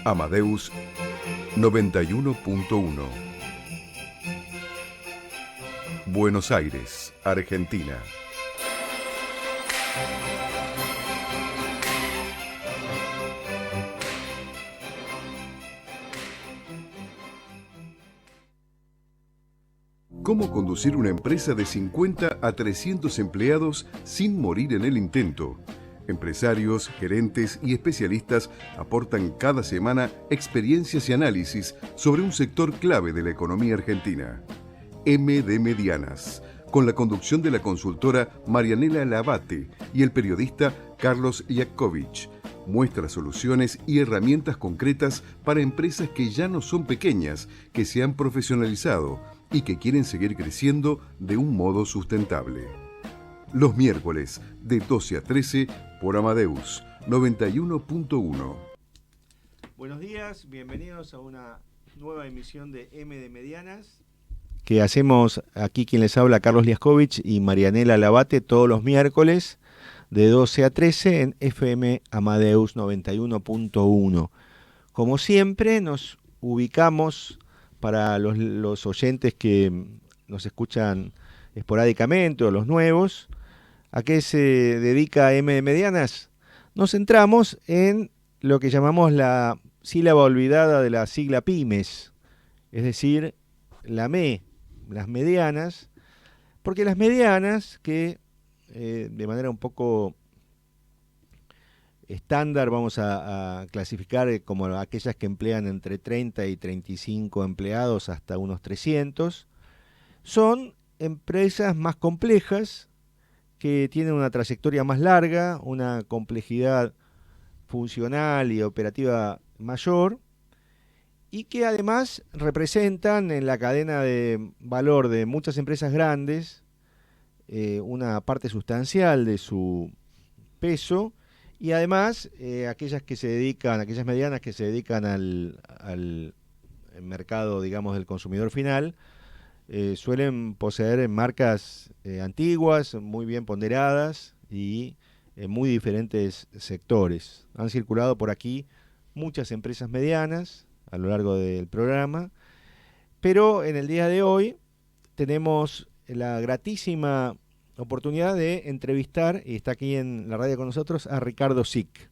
Amadeus 91.1. Buenos Aires, Argentina. ¿Cómo conducir una empresa de 50 a 300 empleados sin morir en el intento? Empresarios, gerentes y especialistas aportan cada semana experiencias y análisis sobre un sector clave de la economía argentina. MD Medianas, con la conducción de la consultora Marianela Labate y el periodista Carlos Iakovich, muestra soluciones y herramientas concretas para empresas que ya no son pequeñas, que se han profesionalizado y que quieren seguir creciendo de un modo sustentable. Los miércoles, de 12 a 13, por Amadeus 91.1. Buenos días, bienvenidos a una nueva emisión de MD Medianas, que hacemos aquí quien les habla, Carlos Iakovich y Marianela Labate, todos los miércoles, de 12 a 13, en FM Amadeus 91.1. Como siempre, nos ubicamos, para los oyentes que nos escuchan esporádicamente o los nuevos, ¿a qué se dedica MD Medianas? Nos centramos en lo que llamamos la sílaba olvidada de la sigla PYMES, es decir, la ME, las medianas, porque las medianas, que de manera un poco estándar vamos a clasificar como aquellas que emplean entre 30 y 35 empleados hasta unos 300, son empresas más complejas, que tienen una trayectoria más larga, una complejidad funcional y operativa mayor, y que además representan en la cadena de valor de muchas empresas grandes una parte sustancial de su peso, y además aquellas medianas que se dedican al mercado, digamos, del consumidor final, suelen poseer marcas antiguas, muy bien ponderadas y en muy diferentes sectores. Han circulado por aquí muchas empresas medianas a lo largo del programa, pero en el día de hoy tenemos la gratísima oportunidad de entrevistar, y está aquí en la radio con nosotros, a Ricardo Sic,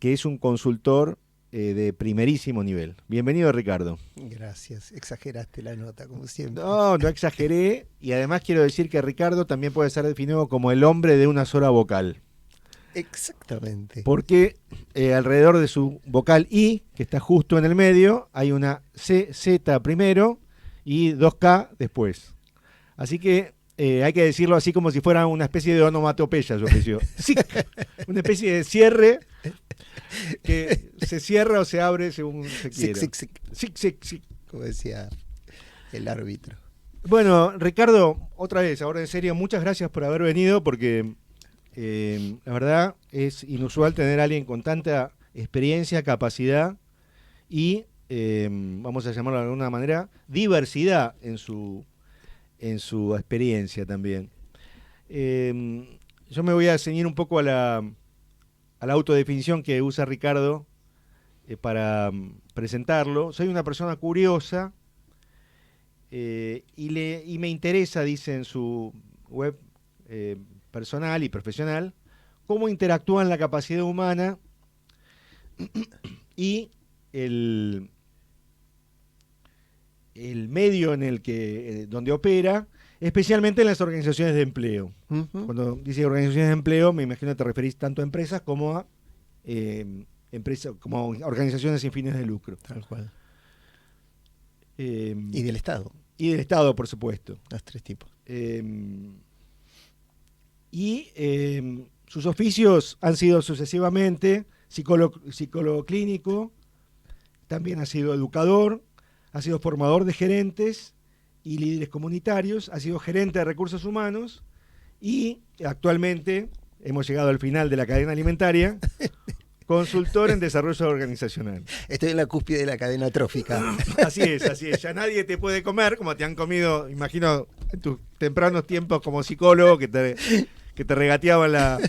que es un consultor de primerísimo nivel. Bienvenido, Ricardo. Gracias, exageraste la nota como siempre. No exageré, y además quiero decir que Ricardo también puede ser definido como el hombre de una sola vocal. Exactamente. Porque alrededor de su vocal I, que está justo en el medio, hay una CZ primero y 2K después. Así que hay que decirlo así como si fuera una especie de onomatopeya, su oficio. Sí, una especie de cierre que se cierra o se abre según se quiera. Sí, como decía el árbitro. Bueno, Ricardo, otra vez, ahora en serio, muchas gracias por haber venido, porque la verdad es inusual tener a alguien con tanta experiencia, capacidad y, vamos a llamarlo de alguna manera, diversidad en su experiencia también. Yo me voy a ceñir un poco a la autodefinición que usa Ricardo para presentarlo. Soy una persona curiosa y me interesa, dice en su web personal y profesional, cómo interactúan la capacidad humana y el medio en el que donde opera, especialmente en las organizaciones de empleo. Uh-huh. Cuando dice organizaciones de empleo, me imagino que te referís tanto a empresas como a empresas, como organizaciones sin fines de lucro. Tal cual. Y del Estado. Y del Estado, por supuesto. Los tres tipos. Sus oficios han sido sucesivamente psicólogo clínico, también ha sido educador, ha sido formador de gerentes y líderes comunitarios, ha sido gerente de recursos humanos y actualmente hemos llegado al final de la cadena alimentaria, consultor en desarrollo organizacional. Estoy en la cúspide de la cadena trófica. Así es. Ya nadie te puede comer como te han comido, imagino, en tus tempranos tiempos como psicólogo, que te regateaban las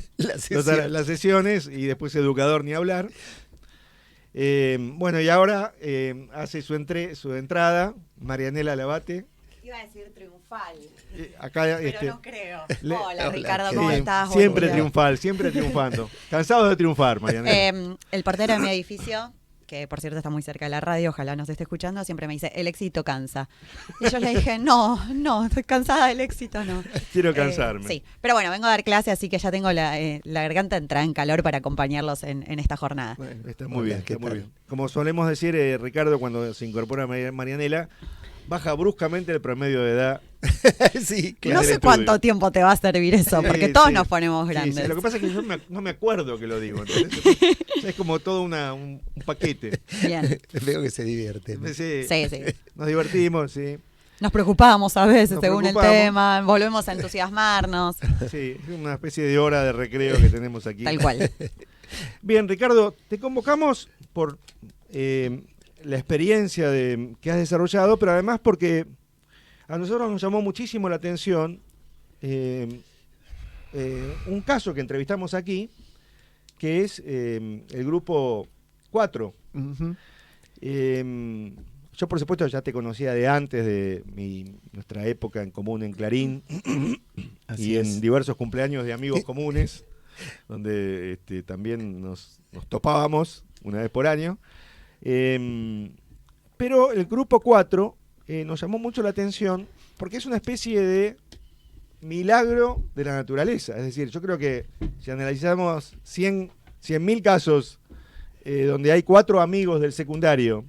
sesiones, y después educador ni hablar. Bueno, y ahora hace su entrada Marianela Labate. Iba a decir triunfal, Acá, pero no creo. Hola, Hola, Ricardo, ¿qué ¿cómo tal? estás? Siempre Buen día. triunfal, siempre triunfando. Cansado de triunfar, Marianela. El portero de mi edificio, que por cierto está muy cerca de la radio, ojalá nos esté escuchando, siempre me dice, el éxito cansa. Y yo le dije, no, estoy cansada del éxito, no. Quiero cansarme. Sí, pero bueno, vengo a dar clase, así que ya tengo la garganta entrada en calor para acompañarlos en esta jornada. Bueno, Está muy hola, bien, ¿qué está muy tal? bien. Como solemos decir, Ricardo, cuando se incorpora Marianela, baja bruscamente el promedio de edad. Sí, No claro. sé estudio. cuánto tiempo te va a servir eso, Sí, porque todos sí. nos ponemos Sí, grandes. sí. Lo que pasa es que yo no me acuerdo que lo digo. ¿Entendés? Es como todo un paquete. Bien, Veo que se divierten. Sí, sí, sí. nos divertimos, sí. Nos preocupamos a veces Nos según preocupamos. el tema, volvemos a entusiasmarnos, Sí, es una especie de hora de recreo que tenemos aquí. tal cual. Bien, Ricardo, te convocamos por la experiencia que has desarrollado, pero además porque a nosotros nos llamó muchísimo la atención un caso que entrevistamos aquí, que es el grupo 4. Ujú. Yo, por supuesto, ya te conocía de antes de nuestra época en común en Clarín Así y es. en diversos cumpleaños de amigos comunes, donde también nos topábamos una vez por año. Pero el grupo 4 nos llamó mucho la atención porque es una especie de milagro de la naturaleza. Es decir, yo creo que si analizamos 100.000 casos donde hay 4 amigos del secundario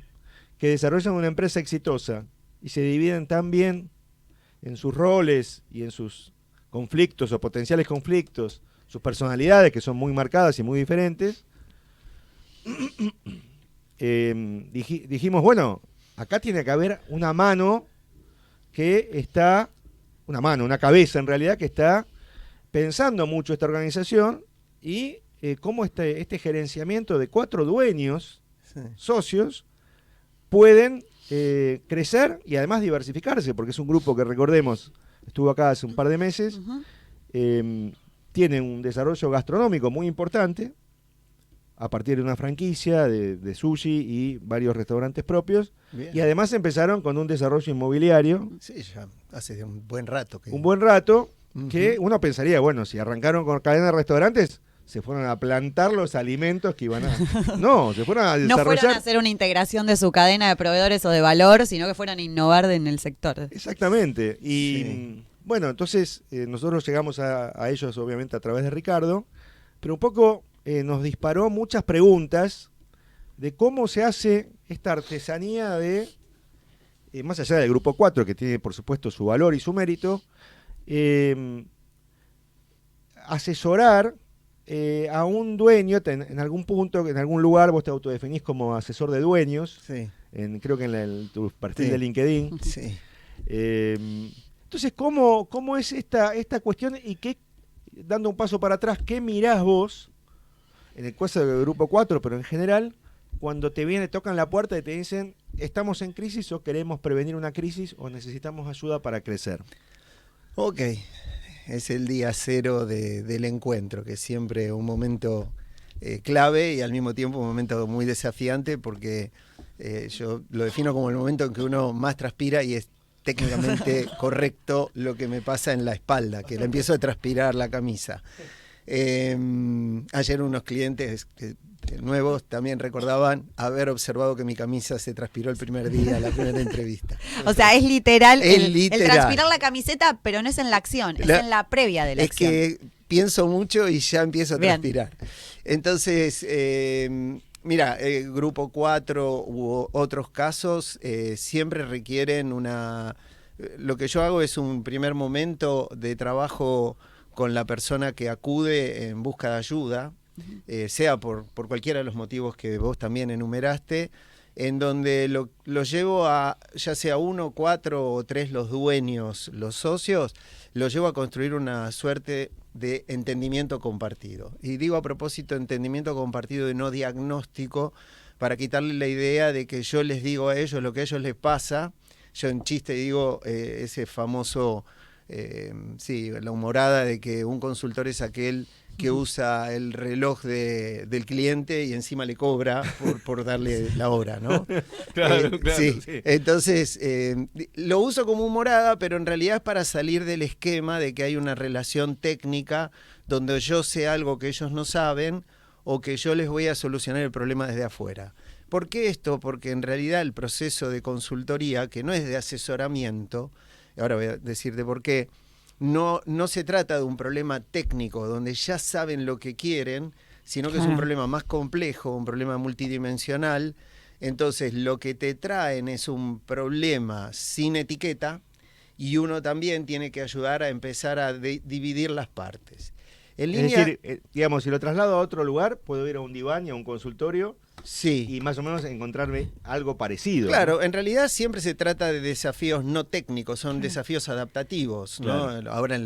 que desarrollan una empresa exitosa y se dividen tan bien en sus roles y en sus conflictos o potenciales conflictos, sus personalidades que son muy marcadas y muy diferentes, dijimos, bueno, acá tiene que haber una mano que está, una cabeza en realidad que está pensando mucho esta organización y cómo este gerenciamiento de 4 dueños, Sí. socios, pueden crecer y además diversificarse, porque es un grupo que, recordemos, estuvo acá hace un par de meses, Ujú. tiene un desarrollo gastronómico muy importante, a partir de una franquicia de sushi y varios restaurantes propios, Bien. y además empezaron con un desarrollo inmobiliario, Sí, ya hace un buen rato. Que... un buen rato, Ujú. que uno pensaría, bueno, si arrancaron con cadena de restaurantes, se fueron a plantar los alimentos que iban a... No, se fueron a No desarrollar... fueron a hacer una integración de su cadena de proveedores o de valor, sino que fueron a innovar en el sector. Exactamente. Y Sí. bueno, entonces nosotros llegamos a ellos obviamente a través de Ricardo, pero un poco nos disparó muchas preguntas de cómo se hace esta artesanía de, más allá del grupo 4, que tiene por supuesto su valor y su mérito, asesorar a un dueño, en algún punto, en algún lugar vos te autodefinís como asesor de dueños, Sí, creo que en tu perfil Sí. de LinkedIn. sí. Entonces, ¿cómo es esta cuestión y qué, dando un paso para atrás, qué mirás vos, en el caso del grupo 4, pero en general, cuando tocan la puerta y te dicen, estamos en crisis o queremos prevenir una crisis o necesitamos ayuda para crecer? Ok, es el día cero del encuentro, que es siempre un momento clave y al mismo tiempo un momento muy desafiante porque yo lo defino como el momento en que uno más transpira y es técnicamente correcto lo que me pasa en la espalda, que le empiezo a transpirar la camisa. Ayer unos clientes nuevos también recordaban haber observado que mi camisa se transpiró el primer día, la primera entrevista. O sea, es literal, Es el literal. transpirar la camiseta, pero no es en la acción, es en la previa de la Es acción. que pienso mucho y ya empiezo a Bien. transpirar. Entonces, mira, Grupo 4 u otros casos siempre requieren lo que yo hago es un primer momento de trabajo con la persona que acude en busca de ayuda, sea por cualquiera de los motivos que vos también enumeraste, en donde lo llevo a, ya sea 1, 4 o 3 los dueños, los socios, lo llevo a construir una suerte de entendimiento compartido. Y digo a propósito entendimiento compartido y no diagnóstico, para quitarle la idea de que yo les digo a ellos lo que a ellos les pasa. Yo en chiste digo ese famoso sí, la humorada de que un consultor es aquel que usa el reloj del cliente y encima le cobra por darle la hora, ¿no? Claro, sí. sí. Entonces, lo uso como humorada, pero en realidad es para salir del esquema de que hay una relación técnica donde yo sé algo que ellos no saben o que yo les voy a solucionar el problema desde afuera. ¿Por qué esto? Porque en realidad el proceso de consultoría, que no es de asesoramiento, ahora voy a decirte por qué, no se trata de un problema técnico donde ya saben lo que quieren, sino que es un problema más complejo, un problema multidimensional. Entonces lo que te traen es un problema sin etiqueta y uno también tiene que ayudar a empezar a dividir las partes. Es decir, digamos, si lo traslado a otro lugar, puedo ir a un diván y a un consultorio sí. y más o menos encontrarme algo parecido. Claro, ¿no? en realidad siempre se trata de desafíos no técnicos, son desafíos adaptativos, ¿no? Claro. Ahora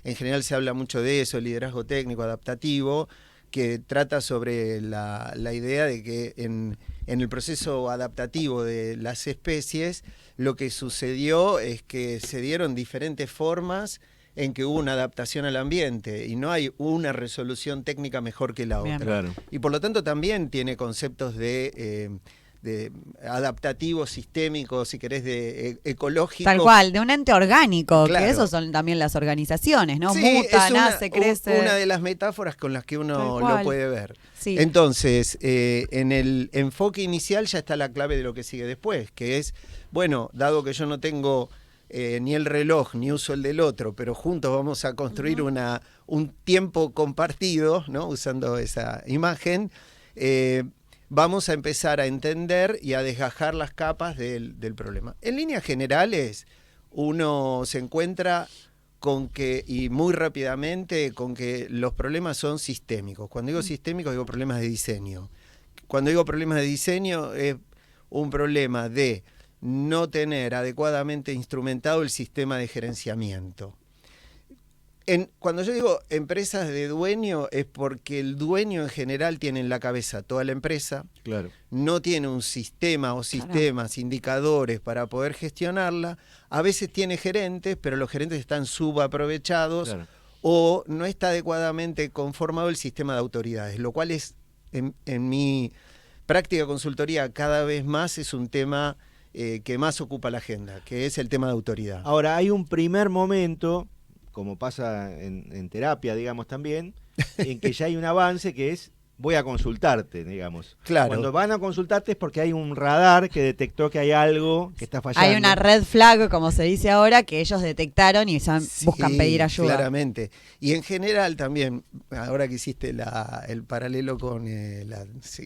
en general se habla mucho de eso, liderazgo técnico adaptativo, que trata sobre la idea de que en el proceso adaptativo de las especies, lo que sucedió es que se dieron diferentes formas en que hubo una adaptación al ambiente y no hay una resolución técnica mejor que la otra. Claro. Y por lo tanto también tiene conceptos de adaptativos, sistémicos, si querés, de ecológicos. Tal cual, de un ente orgánico, Claro. que esos son también las organizaciones, ¿no? Sí, Muta, es nace, crece. una de las metáforas con las que uno Tal cual. lo puede ver. Sí. Entonces, en el enfoque inicial ya está la clave de lo que sigue después, que es, bueno, dado que yo no tengo ni el reloj ni uso el del otro, pero juntos vamos a construir un tiempo compartido, ¿no? Usando esa imagen, vamos a empezar a entender y a desgajar las capas del problema. En líneas generales, uno se encuentra con que, y muy rápidamente, con que los problemas son sistémicos. Cuando digo sistémicos, digo problemas de diseño. Cuando digo problemas de diseño, es un problema de no tener adecuadamente instrumentado el sistema de gerenciamiento. Cuando yo digo empresas de dueño, es porque el dueño en general tiene en la cabeza toda la empresa, Claro. no tiene un sistema o sistemas, indicadores para poder gestionarla, a veces tiene gerentes, pero los gerentes están subaprovechados, Claro. o no está adecuadamente conformado el sistema de autoridades, lo cual es, en mi práctica de consultoría, cada vez más es un tema que más ocupa la agenda, que es el tema de autoridad. Ahora, hay un primer momento, como pasa en terapia, digamos, también, en que ya hay un avance que es, voy a consultarte, digamos. Claro. Cuando van a consultarte es porque hay un radar que detectó que hay algo que está fallando. Hay una red flag, como se didice ahora, que ellos detectaron y buscan pedir ayuda. Claramente. Y en general también, ahora que hiciste el paralelo con el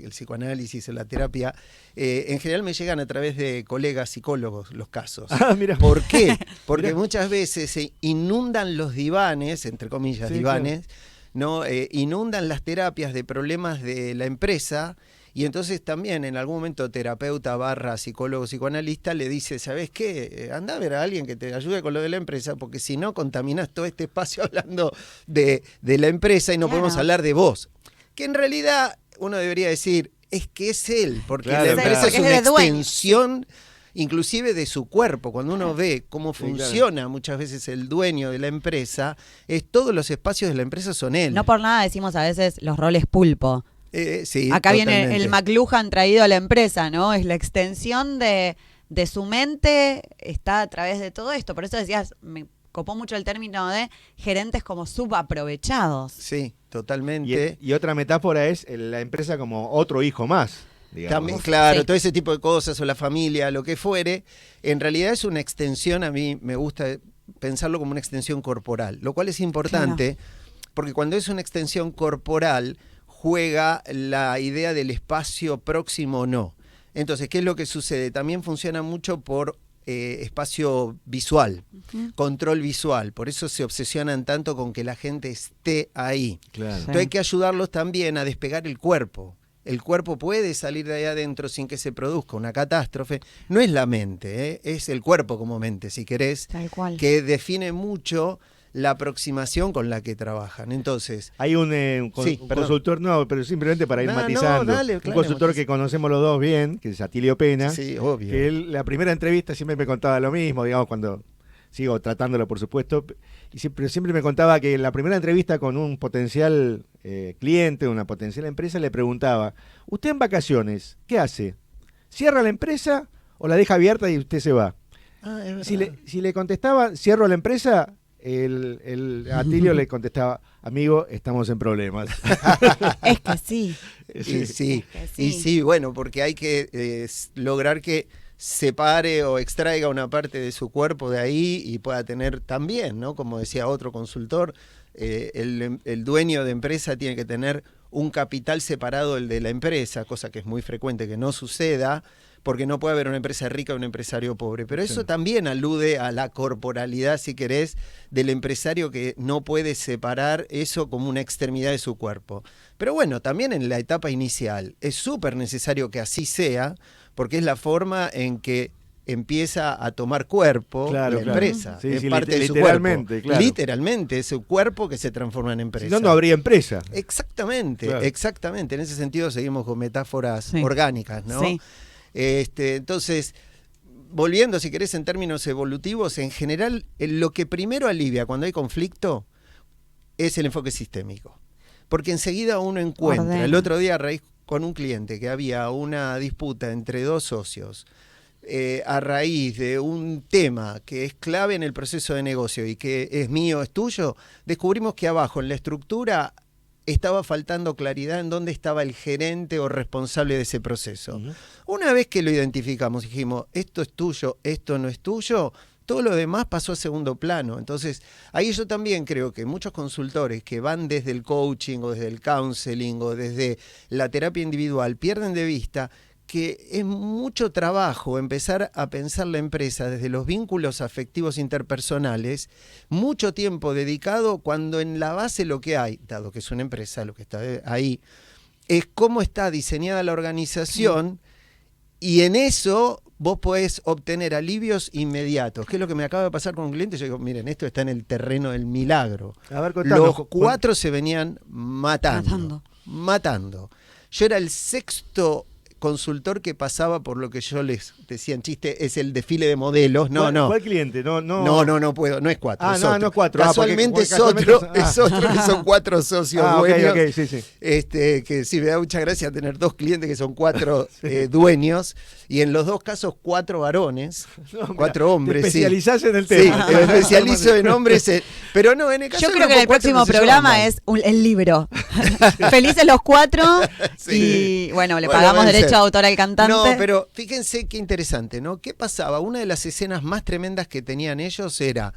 psicoanálisis o la terapia, en general me llegan a través de colegas psicólogos los casos. Ah, mira. ¿Por qué? Porque muchas veces se inundan los divanes, entre comillas, Sí, divanes, ¿no? Inundan las terapias de problemas de la empresa y entonces también en algún momento terapeuta / psicólogo psicoanalista le dice, ¿sabes qué? Anda a ver a alguien que te ayude con lo de la empresa porque si no contaminas todo este espacio hablando de la empresa y no podemos hablar de vos. Que en realidad uno debería decir, es que es él, porque Claro, la empresa claro. es una Es de dueño. extensión inclusive de su cuerpo. Cuando uno ve cómo funciona muchas veces el dueño de la empresa, todos los espacios de la empresa son él. No por nada decimos a veces los roles pulpo. Sí, Acá viene totalmente. el McLuhan traído a la empresa, ¿no? Es la extensión de su mente, está a través de todo esto. Por eso decías, me copó mucho el término de gerentes como subaprovechados. Sí, totalmente. Y otra metáfora es la empresa como otro hijo más, digamos. También, claro, Sí. todo ese tipo de cosas, o la familia, lo que fuere, en realidad es una extensión, a mí me gusta pensarlo como una extensión corporal, lo cual es importante, porque cuando es una extensión corporal, juega la idea del espacio próximo o no. Entonces, ¿qué es lo que sucede? También funciona mucho por espacio visual, control visual, por eso se obsesionan tanto con que la gente esté ahí. Claro. Entonces hay que ayudarlos también a despegar el cuerpo. El cuerpo puede salir de ahí adentro sin que se produzca una catástrofe. No es la mente, es el cuerpo como mente, si querés, Tal cual. que define mucho la aproximación con la que trabajan. Entonces, Hay un Sí, perdón. consultor, no, pero simplemente para ir No, matizando. no, dale, un claro, consultor matiza. que conocemos los dos bien, que es Atilio Pena, sí, obvio. que él, la primera entrevista siempre me contaba lo mismo, digamos, cuando sigo tratándolo, por supuesto, y siempre me contaba que en la primera entrevista con un potencial cliente, una potencial empresa, le preguntaba, ¿usted en vacaciones qué hace? ¿Cierra la empresa o la deja abierta y usted se va? Si le contestaba, cierro la empresa, el Atilio le contestaba, amigo, estamos en problemas. Es que sí. Sí. Es que sí. Y sí, bueno, porque hay que lograr que separe o extraiga una parte de su cuerpo de ahí y pueda tener también, ¿no? Como decía otro consultor, el dueño de empresa tiene que tener un capital separado del de la empresa, cosa que es muy frecuente que no suceda, porque no puede haber una empresa rica o un empresario pobre. Pero eso también alude a la corporalidad, si querés, del empresario que no puede separar eso como una extremidad de su cuerpo. Pero bueno, también en la etapa inicial es súper necesario que así sea, porque es la forma en que empieza a tomar cuerpo la empresa. Sí, es sí, parte de su literalmente, cuerpo. claro. Literalmente, es su cuerpo que se transforma en empresa. Si no, no habría empresa. Exactamente, Claro. exactamente. En ese sentido seguimos con metáforas orgánicas, ¿no? Sí. Entonces, volviendo, si querés, en términos evolutivos, en general, lo que primero alivia cuando hay conflicto es el enfoque sistémico. Porque enseguida uno encuentra, Ordena. el otro día a raíz con un cliente que había una disputa entre dos socios, a raíz de un tema que es clave en el proceso de negocio y que es mío, es tuyo, descubrimos que abajo en la estructura estaba faltando claridad en dónde estaba el gerente o responsable de ese proceso. Uh-huh. Una vez que lo identificamos, dijimos, esto es tuyo, esto no es tuyo, todo lo demás pasó a segundo plano. Entonces, ahí yo también creo que muchos consultores que van desde el coaching o desde el counseling o desde la terapia individual pierden de vista que es mucho trabajo empezar a pensar la empresa desde los vínculos afectivos interpersonales, mucho tiempo dedicado cuando en la base lo que hay, dado que es una empresa, lo que está ahí, es cómo está diseñada la organización y en eso vos podés obtener alivios inmediatos. ¿Qué es lo que me acaba de pasar con un cliente? Yo digo, miren, esto está en el terreno del milagro. A ver, contanos, Los 4 se venían matando. Yo era el sexto consultor que pasaba por lo que yo les decía en chiste, es el desfile de modelos. ¿Cuál cliente? No puedo, no es 4. Ah, es no, otro. no es 4. Casualmente es otro, es otro que son 4 socios dueños. Okay, sí. Que sí, me da mucha gracia tener 2 clientes que son 4 dueños, y en los 2 casos 4 varones, 4 hombres. Te especializás en el Sí, tema. me especializo en hombres, pero no, en el caso Yo del creo que en el grupo 4 próximo no se programa llaman. es el libro. Felices los 4 Sí. y bueno, le Bueno, pagamos deben derecho ser. de autor al cantante. No, pero fíjense qué interesante, ¿no? ¿Qué pasaba? Una de las escenas más tremendas que tenían ellos era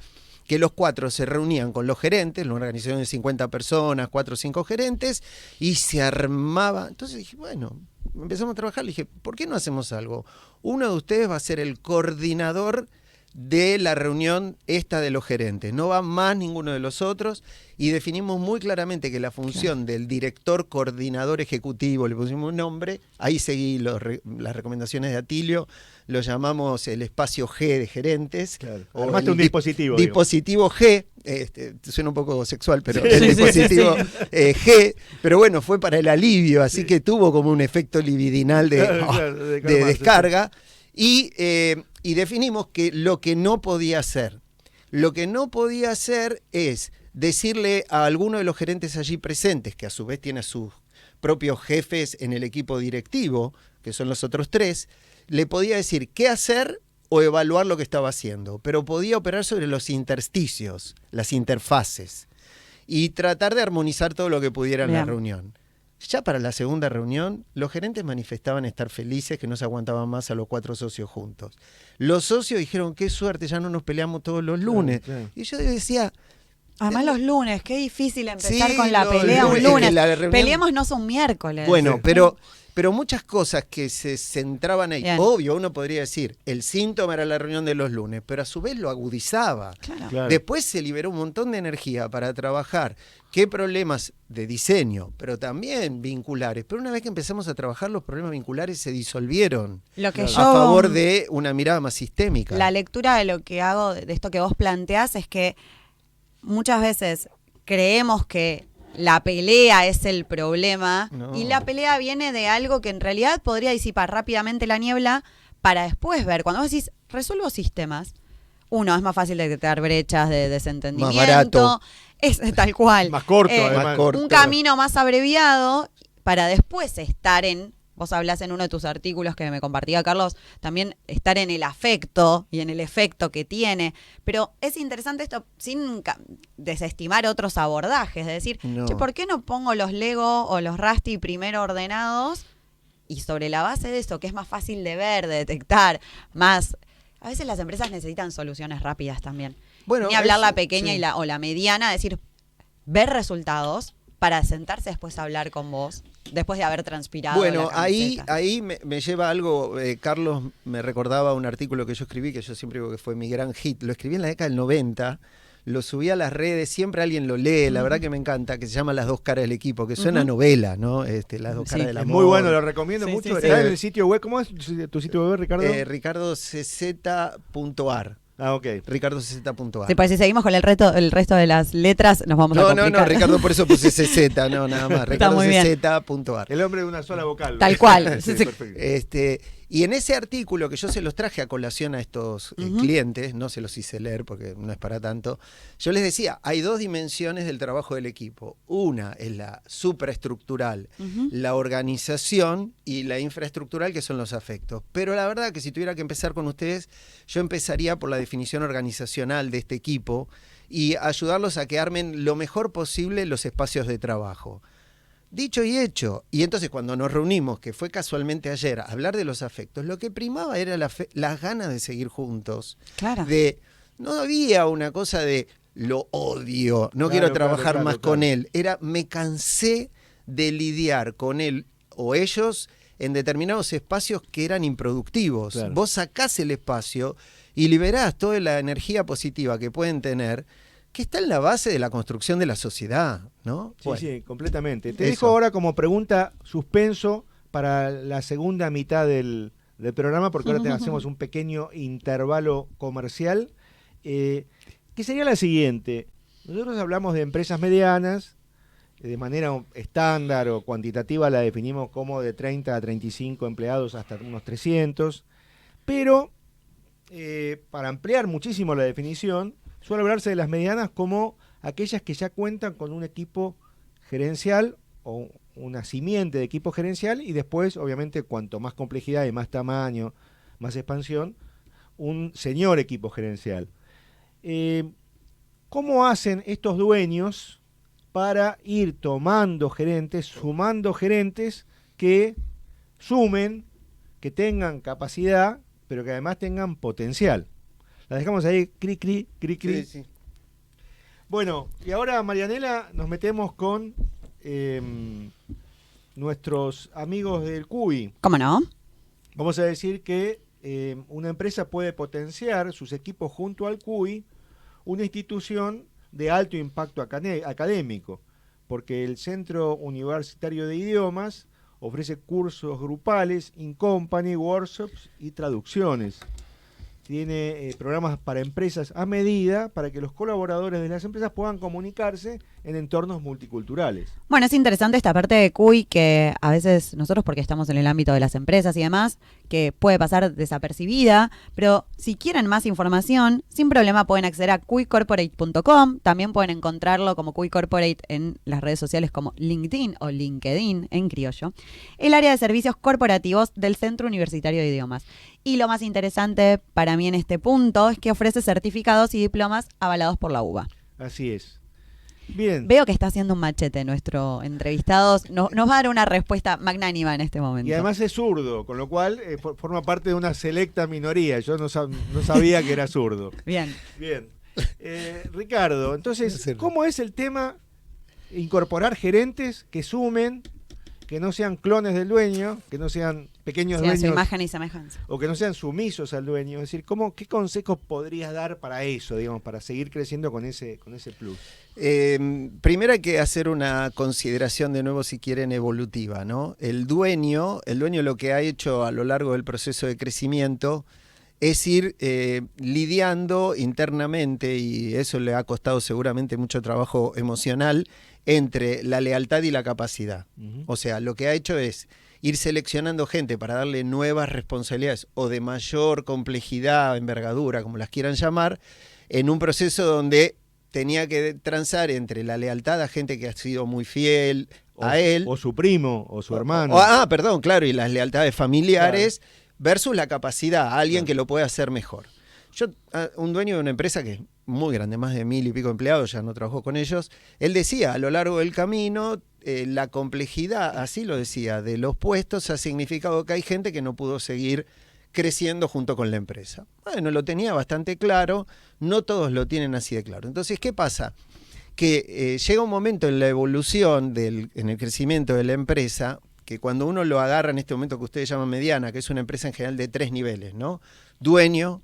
que los 4 se reunían con los gerentes, una organización de 50 personas, 4 o 5 gerentes, y se armaba. Entonces dije, bueno, empezamos a trabajar, le dije, ¿por qué no hacemos algo? Uno de ustedes va a ser el coordinador de la reunión esta de los gerentes, no va más ninguno de los otros, y definimos muy claramente que la función del director coordinador ejecutivo, le pusimos un nombre, ahí seguí las recomendaciones de Atilio, lo llamamos el espacio G de gerentes. Claro. O Armaste el un dispositivo. dispositivo G, suena un poco sexual, pero Sí, el sí, dispositivo G, pero bueno, fue para el alivio, así que tuvo como un efecto libidinal de descarga. Y definimos que lo que no podía hacer es decirle a alguno de los gerentes allí presentes, que a su vez tiene a sus propios jefes en el equipo directivo, que son los otros 3, le podía decir qué hacer o evaluar lo que estaba haciendo, pero podía operar sobre los intersticios, las interfaces, y tratar de armonizar todo lo que pudiera en la reunión. Ya para la segunda reunión, los gerentes manifestaban estar felices, que no se aguantaban más a los 4 socios juntos. Los socios dijeron, qué suerte, ya no nos peleamos todos los lunes. Claro. Y yo decía... Además los lunes, qué difícil empezar sí, con la pelea un lunes, lunes. reunión... Peleémonos un miércoles. Bueno, pero muchas cosas que se centraban ahí. Bien. Obvio, uno podría decir, el síntoma era la reunión de los lunes, pero a su vez lo agudizaba. Claro. Después se liberó un montón de energía para trabajar qué problemas de diseño, pero también vinculares. Pero una vez que empezamos a trabajar, los problemas vinculares se disolvieron lo que a favor de una mirada más sistémica. La lectura de lo que hago, de esto que vos planteás, es que muchas veces creemos que la pelea es el problema y la pelea viene de algo que en realidad podría disipar rápidamente la niebla para después ver. Cuando vos decís, resuelvo sistemas, Uno, es más fácil detectar brechas de desentendimiento. Más barato. Es tal cual. Más corto, además. además. Corto. Un camino más abreviado para después estar en... Vos hablás en uno de tus artículos que me compartía Carlos, también estar en el afecto y en el efecto que tiene. Pero es interesante esto sin desestimar otros abordajes, de decir, No. che, ¿por qué no pongo los Lego o los Rusty primero ordenados? Y sobre la base de eso, que es más fácil de ver, de detectar, más... A veces las empresas necesitan soluciones rápidas también. Bueno, Ni hablar eso, la pequeña sí. o la mediana, decir, ver resultados para sentarse después a hablar con vos, después de haber transpirado. Bueno, la camiseta. ahí me lleva algo. Carlos me recordaba un artículo que yo escribí, que yo siempre digo que fue mi gran hit. Lo escribí en la década del 90, lo subí a las redes, siempre alguien lo lee, la verdad que me encanta, que se llama Las dos caras del equipo, que suena a novela, ¿no? Las dos Sí, caras del Es amor. muy bueno, lo recomiendo Sí, mucho. sí, Está sí. en el sitio web. ¿Cómo es tu sitio web, Ricardo? RicardoCZ.ar. Ok. RicardoCZ.ar. Sí, pues si seguimos con el resto de las letras, nos vamos a complicar. No, Ricardo, por eso puse CZ, no, nada más. Está muy bien. RicardoCZ.ar. El hombre de una sola vocal. Tal cual. Sí, Sí. perfecto. Y en ese artículo que yo se los traje a colación a estos clientes, no se los hice leer porque no es para tanto, yo les decía, hay dos dimensiones del trabajo del equipo. Una es la supraestructural, la organización, y la infraestructural, que son los afectos. Pero la verdad que si tuviera que empezar con ustedes, yo empezaría por la definición organizacional de este equipo y ayudarlos a que armen lo mejor posible los espacios de trabajo. Dicho y hecho, y entonces cuando nos reunimos, que fue casualmente ayer, a hablar de los afectos, lo que primaba era las ganas de seguir juntos. Claro. No había una cosa de lo odio, no Claro, quiero claro, trabajar claro, más claro. con él. Era, me cansé de lidiar con él o ellos en determinados espacios que eran improductivos. Claro. Vos sacás el espacio y liberás toda la energía positiva que pueden tener, que está en la base de la construcción de la sociedad, ¿no? Sí, Bueno. sí, completamente. Te Eso. dejo ahora como pregunta suspenso para la segunda mitad del programa, porque ahora hacemos un pequeño intervalo comercial, que sería la siguiente. Nosotros hablamos de empresas medianas, de manera estándar o cuantitativa la definimos como de 30 a 35 empleados hasta unos 300, pero para ampliar muchísimo la definición, suele hablarse de las medianas como aquellas que ya cuentan con un equipo gerencial o una simiente de equipo gerencial, y después, obviamente, cuanto más complejidad y más tamaño, más expansión, un señor equipo gerencial. ¿Cómo hacen estos dueños para ir tomando gerentes, sumando gerentes que sumen, que tengan capacidad, pero que además tengan potencial? La dejamos ahí, cri, cri, cri, cri. Sí, sí. Bueno, y ahora, Marianela, nos metemos con nuestros amigos del CUI. ¿Cómo no? Vamos a decir que una empresa puede potenciar sus equipos junto al CUI, una institución de alto impacto académico, porque el Centro Universitario de Idiomas ofrece cursos grupales, in-company, workshops y traducciones. Tiene programas para empresas a medida para que los colaboradores de las empresas puedan comunicarse en entornos multiculturales. Bueno, es interesante esta parte de CUI que a veces nosotros, porque estamos en el ámbito de las empresas y demás, que puede pasar desapercibida, pero si quieren más información, sin problema pueden acceder a cuicorporate.com, también pueden encontrarlo como CUI Corporate en las redes sociales como LinkedIn o LinkedIn en criollo, el área de servicios corporativos del Centro Universitario de Idiomas. Y lo más interesante para mí en este punto es que ofrece certificados y diplomas avalados por la UBA. Así es. Bien. Veo que está haciendo un machete nuestro entrevistado. Nos va a dar una respuesta magnánima en este momento. Y además es zurdo, con lo cual forma parte de una selecta minoría. Yo no sabía que era zurdo. Bien. Bien. Ricardo, entonces, ¿cómo es el tema incorporar gerentes que sumen, que no sean clones del dueño, que no sean pequeños Sí, a su dueños imagen y semejanza. o que no sean sumisos al dueño? Es decir, ¿qué consejos podrías dar para eso, digamos, para seguir creciendo con ese plus? Primero hay que hacer una consideración de nuevo, si quieren, evolutiva, ¿no? El dueño lo que ha hecho a lo largo del proceso de crecimiento es ir lidiando internamente, y eso le ha costado seguramente mucho trabajo emocional, entre la lealtad y la capacidad. O sea, lo que ha hecho es ir seleccionando gente para darle nuevas responsabilidades o de mayor complejidad, envergadura, como las quieran llamar, en un proceso donde tenía que transar entre la lealtad a gente que ha sido muy fiel a él. O su primo, o su hermano. Perdón, claro, y las lealtades familiares, claro, versus la capacidad, a alguien, claro, que lo puede hacer mejor. Yo, un dueño de una empresa que es muy grande, más de 1000 y pico empleados, ya no trabajo con ellos, él decía, a lo largo del camino, la complejidad, así lo decía, de los puestos ha significado que hay gente que no pudo seguir creciendo junto con la empresa. Bueno, lo tenía bastante claro, no todos lo tienen así de claro. Entonces, ¿qué pasa? Que llega un momento en la evolución, en el crecimiento de la empresa, que cuando uno lo agarra en este momento que ustedes llaman mediana, que es una empresa en general de 3 niveles, ¿no? Dueño,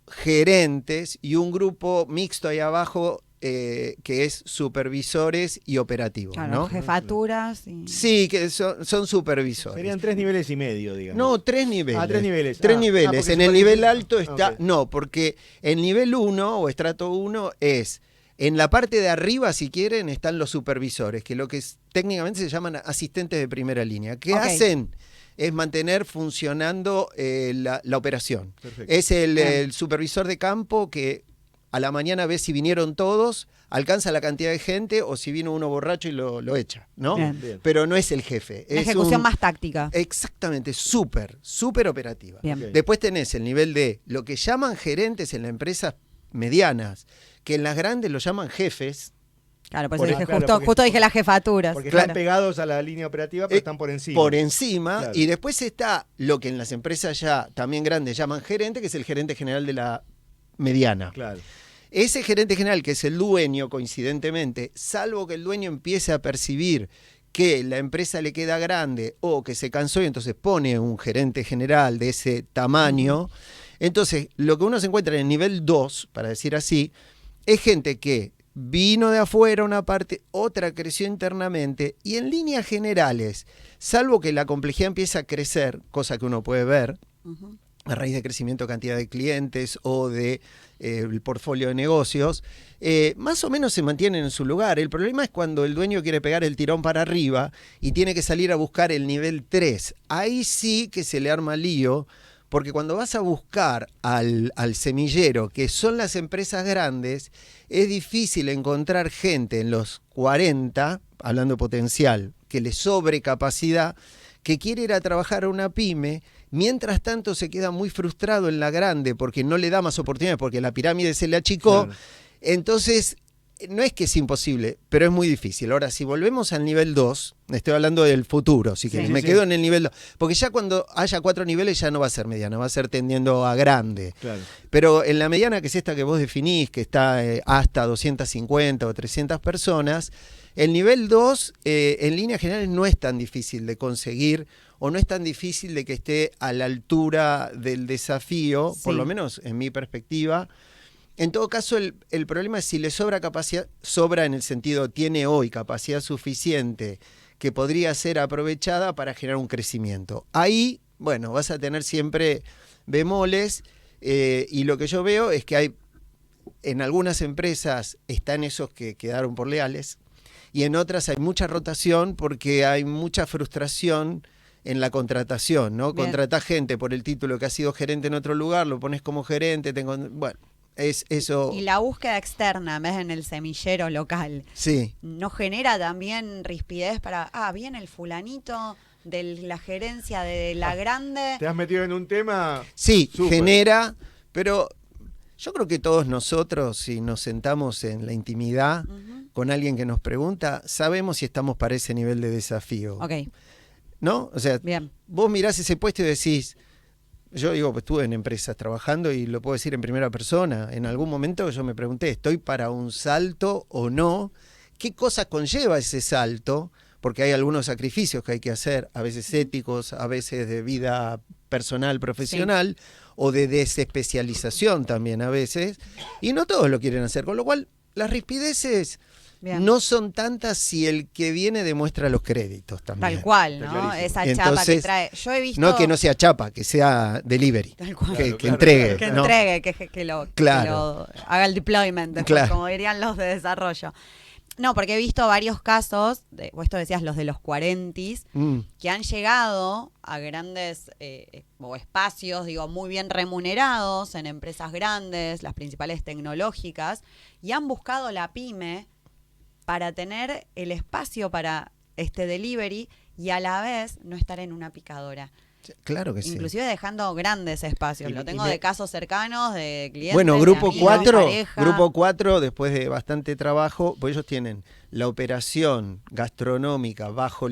gerentes y un grupo mixto ahí abajo que es supervisores y operativos, claro, ¿no? Jefaturas. Sí, que son supervisores. Serían 3 niveles y medio, digamos. No, 3 niveles. 3 niveles. 3 niveles. En el nivel alto está... Okay. No, porque el nivel 1 o estrato 1 es... En la parte de arriba, si quieren, están los supervisores, que lo que técnicamente se llaman asistentes de primera línea. ¿Qué hacen? Es mantener funcionando la operación. Perfecto. Es el supervisor de campo que a la mañana ve si vinieron todos, alcanza la cantidad de gente, o si vino uno borracho y lo echa, ¿no? Bien. Pero no es el jefe. La ejecución más táctica. Exactamente, súper operativa. Bien. Después tenés el nivel de lo que llaman gerentes en las empresas medianas, que en las grandes lo llaman jefes. Claro, por eso dije, justo dije las jefaturas. Porque están pegados a la línea operativa, pero están por encima. Por encima, claro. Y después está lo que en las empresas ya también grandes llaman gerente, que es el gerente general de la mediana. Claro. Ese gerente general, que es el dueño, coincidentemente, salvo que el dueño empiece a percibir que la empresa le queda grande o que se cansó y entonces pone un gerente general de ese tamaño, entonces lo que uno se encuentra en el nivel 2, para decir así, es gente que vino de afuera una parte, otra creció internamente, y en líneas generales, salvo que la complejidad empiece a crecer, cosa que uno puede ver, a raíz de crecimiento de cantidad de clientes o de el portfolio de negocios, más o menos se mantienen en su lugar. El problema es cuando el dueño quiere pegar el tirón para arriba y tiene que salir a buscar el nivel 3. Ahí sí que se le arma lío, porque cuando vas a buscar al semillero, que son las empresas grandes, es difícil encontrar gente en los 40, hablando potencial, que le sobre capacidad, que quiere ir a trabajar a una pyme. Mientras tanto se queda muy frustrado en la grande porque no le da más oportunidades, porque la pirámide se le achicó. Claro. Entonces, no es que es imposible, pero es muy difícil. Ahora, si volvemos al nivel 2, estoy hablando del futuro, si quieren, me quedo en el nivel 2. Porque ya cuando haya 4 niveles ya no va a ser mediana, va a ser tendiendo a grande. Claro. Pero en la mediana, que es esta que vos definís, que está hasta 250 o 300 personas, el nivel 2, en líneas generales, no es tan difícil de conseguir, o no es tan difícil de que esté a la altura del desafío, por lo menos en mi perspectiva. En todo caso, el problema es si le sobra capacidad, sobra en el sentido, tiene hoy capacidad suficiente que podría ser aprovechada para generar un crecimiento. Ahí, bueno, vas a tener siempre bemoles, y lo que yo veo es que hay, en algunas empresas están esos que quedaron por leales, y en otras hay mucha rotación porque hay mucha frustración en la contratación, ¿no? Bien. Contratás gente por el título que ha sido gerente en otro lugar, lo pones como gerente, bueno, es eso. Y la búsqueda externa, en vez de en el semillero local, ¿no genera también rispidez para, viene el fulanito de la gerencia de la grande? ¿Te has metido en un tema? Sí, super. Genera, pero yo creo que todos nosotros, si nos sentamos en la intimidad con alguien que nos pregunta, sabemos si estamos para ese nivel de desafío. Ok. ¿No? O sea, bien, vos mirás ese puesto y decís, yo digo, pues estuve en empresas trabajando y lo puedo decir en primera persona. En algún momento yo me pregunté, ¿estoy para un salto o no? ¿Qué cosas conlleva ese salto? Porque hay algunos sacrificios que hay que hacer, a veces éticos, a veces de vida personal, profesional, o de desespecialización también a veces, y no todos lo quieren hacer, con lo cual las rispideces Bien. No son tantas si el que viene demuestra los créditos también. Tal cual, Está ¿no? clarísimo. Esa chapa que Entonces, trae. Yo he visto. No que no sea chapa, que sea delivery. Tal cual. Que, Claro, que claro, entregue. Que ¿no? entregue, que lo haga el deployment, después, Claro. como dirían los de desarrollo. No, porque he visto varios casos, vos esto decías los de los 40s, que han llegado a grandes o espacios, digo, muy bien remunerados en empresas grandes, las principales tecnológicas, y han buscado la pyme para tener el espacio para este delivery y a la vez no estar en una picadora. Claro que sí. Inclusive dejando grandes espacios. Y- Lo y tengo me- de casos cercanos, de clientes. Bueno, de Grupo amigos, 4, pareja. Grupo 4, después de bastante trabajo, pues ellos tienen la operación gastronómica bajo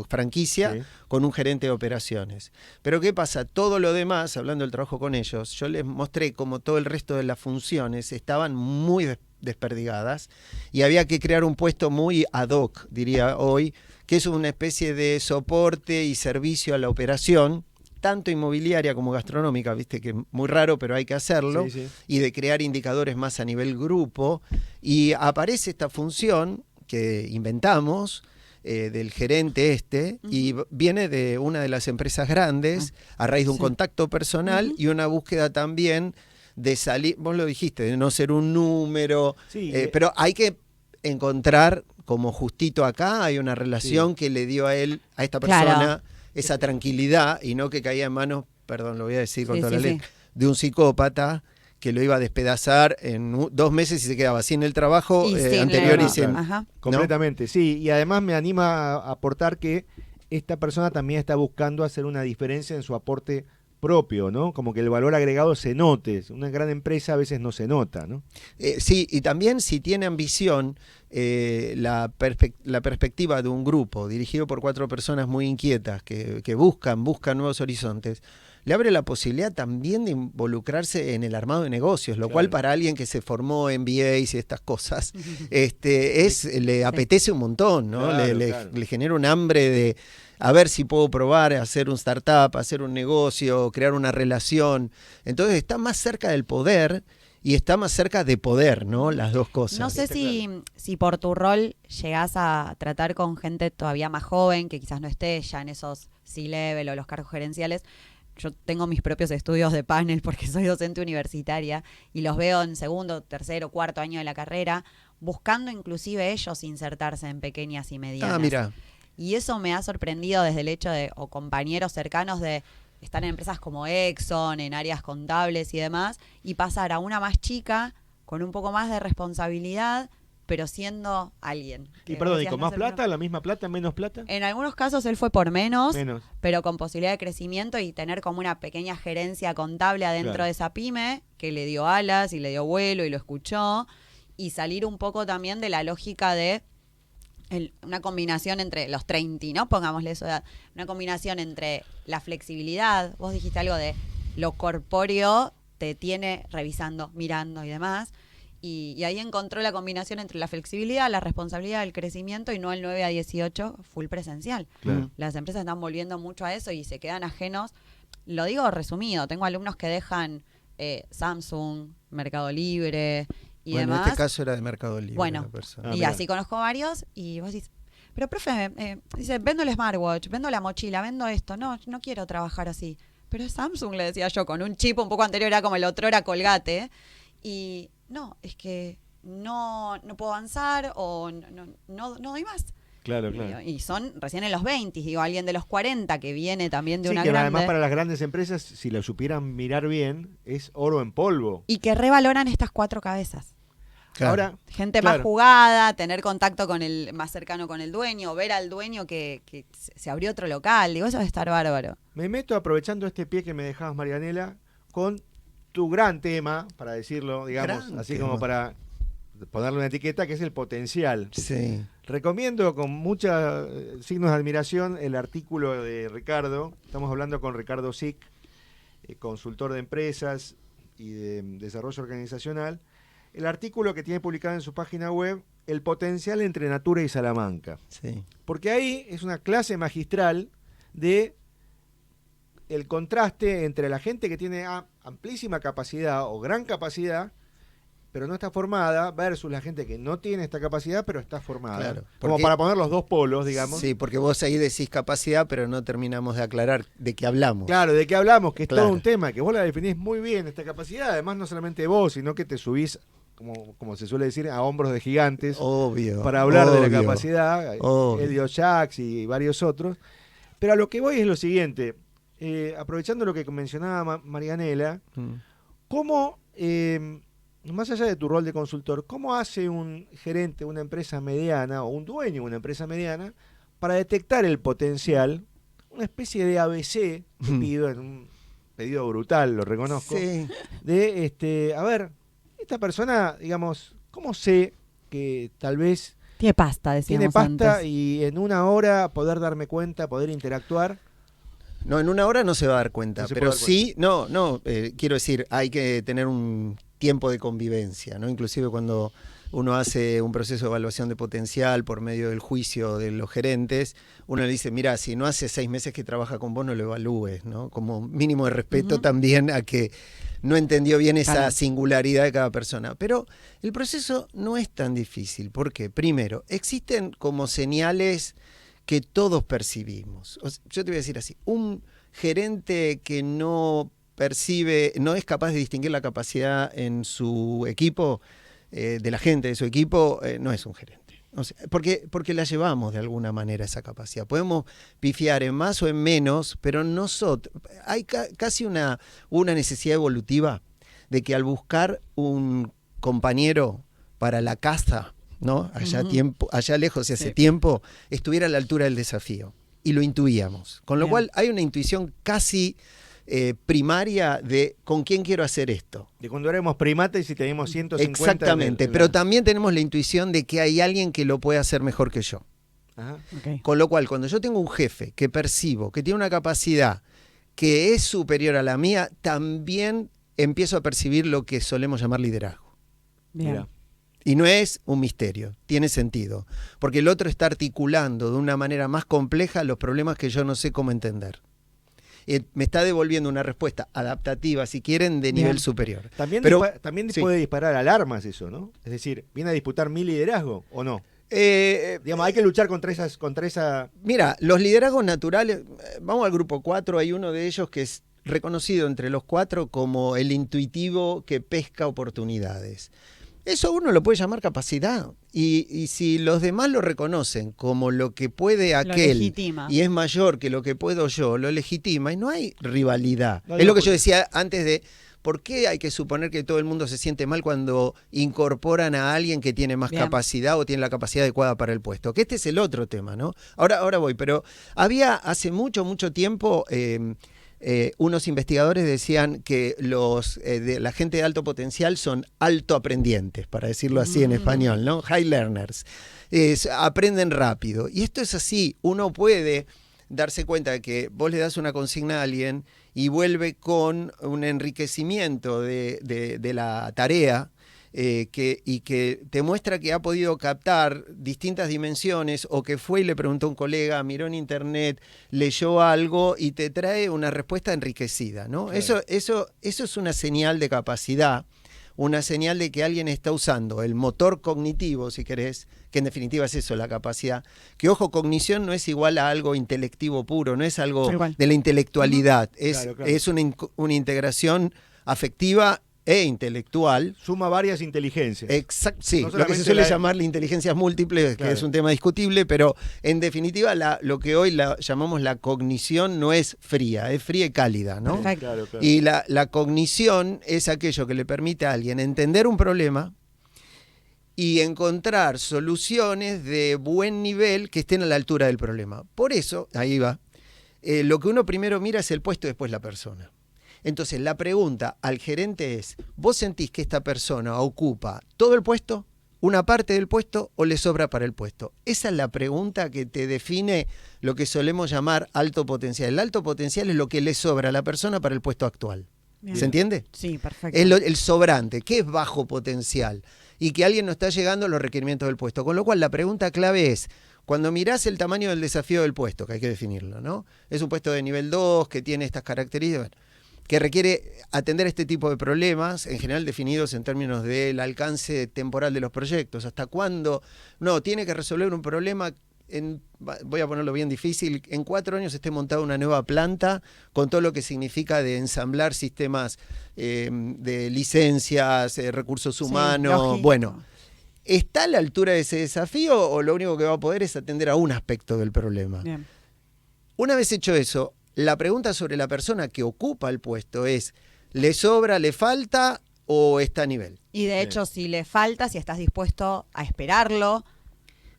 franquicia, Sí. con un gerente de operaciones. Pero ¿qué pasa? Todo lo demás, hablando del trabajo con ellos, yo les mostré cómo todo el resto de las funciones estaban muy desperdigadas y había que crear un puesto muy ad hoc, diría hoy, que es una especie de soporte y servicio a la operación, tanto inmobiliaria como gastronómica, viste que es muy raro, pero hay que hacerlo, Sí, sí. y de crear indicadores más a nivel grupo. Y aparece esta función que inventamos del gerente y viene de una de las empresas grandes a raíz de un Sí. contacto personal y una búsqueda también de salir, vos lo dijiste, de no ser un número, Sí, pero hay que encontrar, como justito acá, hay una relación que le dio a él, a esta Claro. persona, esa tranquilidad y no que caía en manos, perdón, lo voy a decir con Sí, toda sí, la ley, sí. de un psicópata que lo iba a despedazar en 2 meses y se quedaba sin el trabajo Y sin anterior la- y sin... Ajá. completamente, sí. Y además me anima a aportar que esta persona también está buscando hacer una diferencia en su aporte propio, ¿no? Como que el valor agregado se note. Una gran empresa a veces no se nota, ¿no? Sí, y también si tiene ambición, la perspectiva de un grupo dirigido por 4 personas muy inquietas que buscan nuevos horizontes, le abre la posibilidad también de involucrarse en el armado de negocios, lo Claro. cual para alguien que se formó en MBAs y estas cosas, le apetece un montón, ¿no? Claro, le claro. genera un hambre de a ver si puedo probar, hacer un startup, hacer un negocio, crear una relación. Entonces está más cerca del poder y está más cerca de poder, ¿no? Las dos cosas. No sé Está si por tu rol llegás a tratar con gente todavía más joven, que quizás no esté ya en esos C-level o los cargos gerenciales. Yo tengo mis propios estudios de panel porque soy docente universitaria y los veo en segundo, tercero, cuarto año de la carrera, buscando inclusive ellos insertarse en pequeñas y medianas. Ah, mira. Y eso me ha sorprendido desde el hecho de, o compañeros cercanos de estar en empresas como Exxon, en áreas contables y demás, y pasar a una más chica, con un poco más de responsabilidad, pero siendo alguien. Y Que perdón, ¿y decías, con no más sé, plata? ¿La misma plata? ¿Menos plata? En algunos casos él fue por menos, Menos. pero con posibilidad de crecimiento y tener como una pequeña gerencia contable adentro Claro. de esa pyme, que le dio alas y le dio vuelo y lo escuchó, y salir un poco también de la lógica de una combinación entre los 30, ¿no? Pongámosle eso, una combinación entre la flexibilidad, vos dijiste algo de lo corpóreo te tiene revisando, mirando y demás, y ahí encontró la combinación entre la flexibilidad, la responsabilidad, el crecimiento y no el 9 a 18 full presencial. Claro. Las empresas están volviendo mucho a eso y se quedan ajenos. Lo digo resumido, tengo alumnos que dejan Samsung, Mercado Libre y Bueno, demás. en este caso era de Mercado Libre. Bueno, la persona. Ah, y mirá. así conozco varios y vos dices, pero profe, dice, vendo el smartwatch, vendo la mochila, vendo esto, no quiero trabajar así. Pero es Samsung, le decía yo, con un chip un poco anterior, era como el otro era Colgate. Y no, es que no puedo avanzar o no doy más. Claro, claro. Y son recién en los 20, digo, alguien de los 40 que viene también de Sí, una que grande. además para las grandes empresas, si lo supieran mirar bien, es oro en polvo. Y que revaloran estas 4 cabezas. Claro. Ahora, Gente claro. más jugada, tener contacto con el más cercano con el dueño, ver al dueño que se abrió otro local, digo, eso debe estar bárbaro. Me meto aprovechando este pie que me dejabas, Marianela, con tu gran tema, para decirlo, digamos, Gran así tema. como para ponerle una etiqueta, que es el potencial. Sí. Recomiendo con muchos signos de admiración el artículo de Ricardo. Estamos hablando con Ricardo Sic, consultor de empresas y de desarrollo organizacional. El artículo que tiene publicado en su página web, El potencial entre Natura y Salamanca. Sí. Porque ahí es una clase magistral de el contraste entre la gente que tiene amplísima capacidad o gran capacidad pero no está formada, versus la gente que no tiene esta capacidad, pero está formada. Claro, Como porque- para poner los dos polos, digamos. Sí, porque vos ahí decís capacidad, pero no terminamos de aclarar de qué hablamos. Claro, ¿de qué hablamos? Que es Claro. todo un tema, que vos la definís muy bien, esta capacidad. Además, no solamente vos, sino que te subís, como se suele decir, a hombros de gigantes Obvio. para hablar de la obvio. capacidad. Obvio. Elio Jax y varios otros. Pero a lo que voy es lo siguiente. Aprovechando lo que mencionaba Marianela, Mm. ¿cómo, más allá de tu rol de consultor, cómo hace un gerente de una empresa mediana o un dueño de una empresa mediana para detectar el potencial, una especie de ABC, te pido en un pedido brutal, lo reconozco, Sí. de, a ver, esta persona, digamos, ¿cómo sé que tal vez Tiene pasta, tiene decíamos pasta antes. y en una hora poder darme cuenta, poder interactuar? No, en una hora no se va a dar cuenta, No se pero puede dar sí, quiero decir, hay que tener un tiempo de convivencia, ¿no? Inclusive cuando uno hace un proceso de evaluación de potencial por medio del juicio de los gerentes, uno le dice, mira, si no hace 6 meses que trabaja con vos, no lo evalúes, ¿no? Como mínimo de respeto también a que no entendió bien esa Claro. singularidad de cada persona. Pero el proceso no es tan difícil, porque primero, existen como señales que todos percibimos. Yo te voy a decir así, un gerente que no percibe, no es capaz de distinguir la capacidad en su equipo, de la gente de su equipo, no es un gerente. O sea, porque la llevamos de alguna manera esa capacidad. Podemos pifiar en más o en menos, pero nosotros, hay casi una necesidad evolutiva de que al buscar un compañero para la caza, ¿no? Allá lejos y hace Sí. tiempo, estuviera a la altura del desafío. Y lo intuíamos. Con lo Bien. cual hay una intuición casi primaria de con quién quiero hacer esto. De cuando éramos primates y teníamos 150. Exactamente, pero también tenemos la intuición de que hay alguien que lo puede hacer mejor que yo. Ajá. Ok. Con lo cual, cuando yo tengo un jefe que percibo, que tiene una capacidad que es superior a la mía, también empiezo a percibir lo que solemos llamar liderazgo. Bien. Mira. Y no es un misterio, tiene sentido. Porque el otro está articulando de una manera más compleja los problemas que yo no sé cómo entender. Me está devolviendo una respuesta adaptativa, si quieren, de nivel Bien. superior. También, Pero- también sí. puede disparar alarmas eso, ¿no? Es decir, ¿viene a disputar mi liderazgo o no? Eh, Digamos, hay que luchar contra esa... Mira, los liderazgos naturales, vamos al grupo 4, hay uno de ellos que es reconocido entre los 4 como el intuitivo que pesca oportunidades. Eso uno lo puede llamar capacidad. Y si los demás lo reconocen como lo que puede aquel legitima. y es mayor que lo que puedo yo, lo legitima y no hay rivalidad. No, Es lo que porque- yo decía antes de ¿por qué hay que suponer que todo el mundo se siente mal cuando incorporan a alguien que tiene más Bien. capacidad o tiene la capacidad adecuada para el puesto? Que este es el otro tema, ¿no? Ahora voy, pero había hace mucho tiempo unos investigadores decían que la gente de alto potencial son alto aprendientes, para decirlo así en español, ¿no? High learners. Aprenden rápido. Y esto es así. Uno puede darse cuenta de que vos le das una consigna a alguien y vuelve con un enriquecimiento de la tarea y que te muestra que ha podido captar distintas dimensiones o que fue y le preguntó a un colega, miró en internet, leyó algo y te trae una respuesta enriquecida, ¿no? Claro. Eso es una señal de capacidad, una señal de que alguien está usando el motor cognitivo, si querés, que en definitiva es eso, la capacidad. Que ojo, cognición no es igual a algo intelectivo puro, no es algo Tal cual. de la intelectualidad, Claro, claro. es una integración afectiva e intelectual. Suma varias inteligencias. Sí, No lo que solamente se suele la- llamar la inteligencia múltiple, Claro. que es un tema discutible, pero en definitiva lo que hoy llamamos la cognición no es fría, es fría y cálida, ¿no? Perfecto. Claro, claro. Y la cognición es aquello que le permite a alguien entender un problema y encontrar soluciones de buen nivel que estén a la altura del problema. Por eso, ahí va, lo que uno primero mira es el puesto y después la persona. Entonces, la pregunta al gerente es, ¿vos sentís que esta persona ocupa todo el puesto, una parte del puesto o le sobra para el puesto? Esa es la pregunta que te define lo que solemos llamar alto potencial. El alto potencial es lo que le sobra a la persona para el puesto actual. Bien. ¿Se entiende? Sí, perfecto. Es el sobrante, ¿qué es bajo potencial? Y que alguien no está llegando a los requerimientos del puesto. Con lo cual, la pregunta clave es, cuando mirás el tamaño del desafío del puesto, que hay que definirlo, ¿no? Es un puesto de nivel 2 que tiene estas características. Bueno, que requiere atender este tipo de problemas, en general definidos en términos del alcance temporal de los proyectos. ¿Hasta cuándo? No, tiene que resolver un problema, voy a ponerlo bien difícil, en 4 años esté montada una nueva planta con todo lo que significa de ensamblar sistemas de licencias, recursos humanos. lógico. Bueno, ¿está a la altura de ese desafío o lo único que va a poder es atender a un aspecto del problema? Bien. Una vez hecho eso, la pregunta sobre la persona que ocupa el puesto es, ¿le sobra, le falta o está a nivel? Y de hecho, si le falta, si estás dispuesto a esperarlo,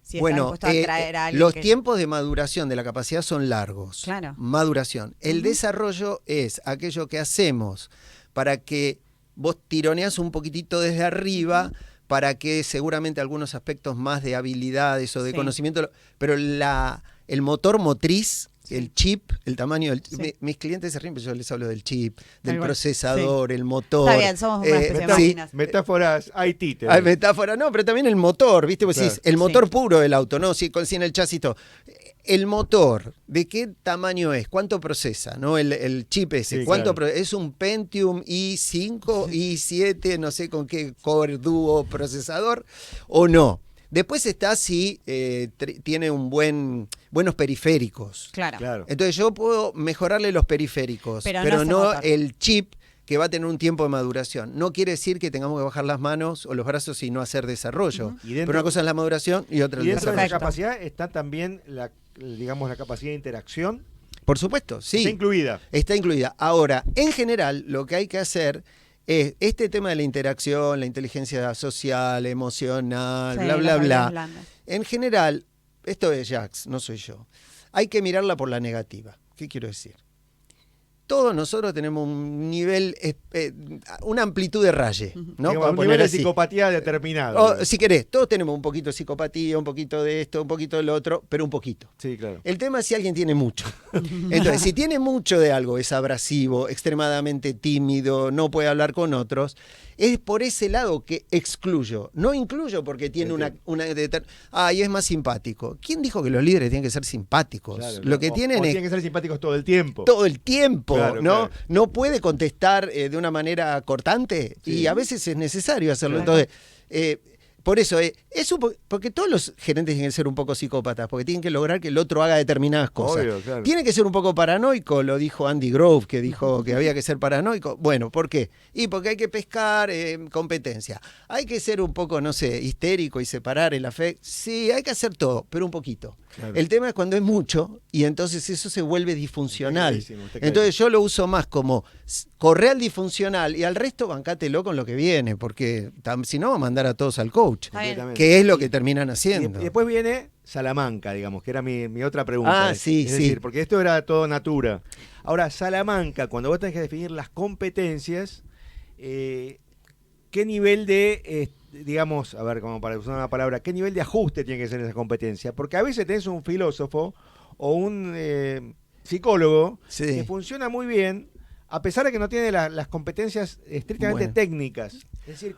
si estás dispuesto a traer a alguien los que... tiempos de maduración de la capacidad son largos. Claro. Maduración. El desarrollo es aquello que hacemos para que vos tironeás un poquitito desde arriba, para que seguramente algunos aspectos más de habilidades o de conocimiento, pero el motor motriz, el chip, el tamaño del chip. Mis clientes se ríen, pero yo les hablo del chip, del procesador, el motor. Está bien, somos una especie de máquinas. Metáforas IT. Hay metáfora, no, pero también el motor, ¿viste? Pues claro. decís, el motor puro del auto, ¿no? Si en el chasis todo. El motor, ¿de qué tamaño es? ¿Cuánto procesa? ¿No? El chip ese. Sí, ¿Cuánto claro. ¿Es un Pentium i5, i7, no sé con qué core duo procesador o no? Después está si tiene buenos periféricos. Claro. Entonces yo puedo mejorarle los periféricos, Pero pero no no ese motor. el chip que va a tener un tiempo de maduración. No quiere decir que tengamos que bajar las manos o los brazos y no hacer desarrollo. Y dentro- Pero una cosa es la maduración y otra el Y dentro de desarrollo. esa capacidad está también la capacidad de interacción. Por supuesto, sí. Está incluida. Está incluida. Ahora, en general, lo que hay que hacer es este tema de la interacción, la inteligencia social, emocional, Sí, bla, bla, las habilidades bla. blandas. En general, esto es Jax, no soy yo. Hay que mirarla por la negativa. ¿Qué quiero decir? Todos nosotros tenemos un nivel, una amplitud de raye, ¿no? Digamos, Para un poner nivel de así. psicopatía determinado. O, si querés, todos tenemos un poquito de psicopatía, un poquito de esto, un poquito del otro, pero un poquito. Sí, claro. El tema es si alguien tiene mucho. Entonces, si tiene mucho de algo, es abrasivo, extremadamente tímido, no puede hablar con otros, es por ese lado que excluyo. No incluyo porque tiene y es más simpático. ¿Quién dijo que los líderes tienen que ser simpáticos? Claro, Lo que o tienen es tienen que ser simpáticos todo el tiempo. todo el tiempo, Claro, ¿no? claro. No puede contestar de una manera cortante y a veces es necesario hacerlo. Claro. Entonces, por eso, porque todos los gerentes tienen que ser un poco psicópatas, porque tienen que lograr que el otro haga determinadas cosas. Obvio, claro. Tiene que ser un poco paranoico, lo dijo Andy Grove, que dijo que había que ser paranoico. Bueno, ¿por qué? Y porque hay que pescar competencia. Hay que ser un poco, no sé, histérico y separar el afecto. Sí, hay que hacer todo, pero un poquito. Claro. El tema es cuando es mucho y entonces eso se vuelve disfuncional. Está clarísimo. Entonces yo lo uso más como corre al disfuncional y al resto bancátelo con lo que viene, porque si no va a mandar a todos al coach, Está bien. Completamente. que es lo que terminan Y haciendo. después viene Salamanca, digamos, que era mi otra pregunta. Ah, sí, es sí. decir, porque esto era todo natura. Ahora, Salamanca, cuando vos tenés que definir las competencias, ¿qué nivel de, digamos, a ver, como para usar una palabra, qué nivel de ajuste tiene que ser esa competencia? Porque a veces tenés un filósofo o un psicólogo Sí. que funciona muy bien, a pesar de que no tiene las competencias estrictamente Bueno. técnicas. Es decir,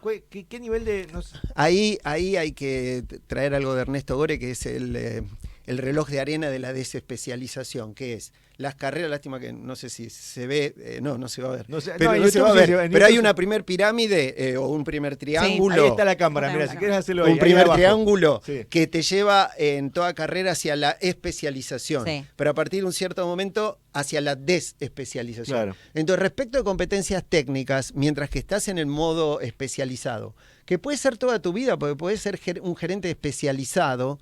¿qué nivel de...? No sé. Ahí hay que traer algo de Ernesto Gore, que es el reloj de arena de la desespecialización, que es las carreras, lástima que no sé si se ve, no se va a ver, No sé, pero, no, en no se YouTube va a sí ver, se ve, en pero hay YouTube una sí. primer pirámide o un primer triángulo. Ahí está la cámara, mira, si quieres hacerlo ahí. Un ahí primer abajo. triángulo Sí. que te lleva en toda carrera hacia la especialización, Sí. pero a partir de un cierto momento hacia la desespecialización. Claro. Entonces, respecto de competencias técnicas, mientras que estás en el modo especializado, que puede ser toda tu vida, porque puedes ser un gerente especializado,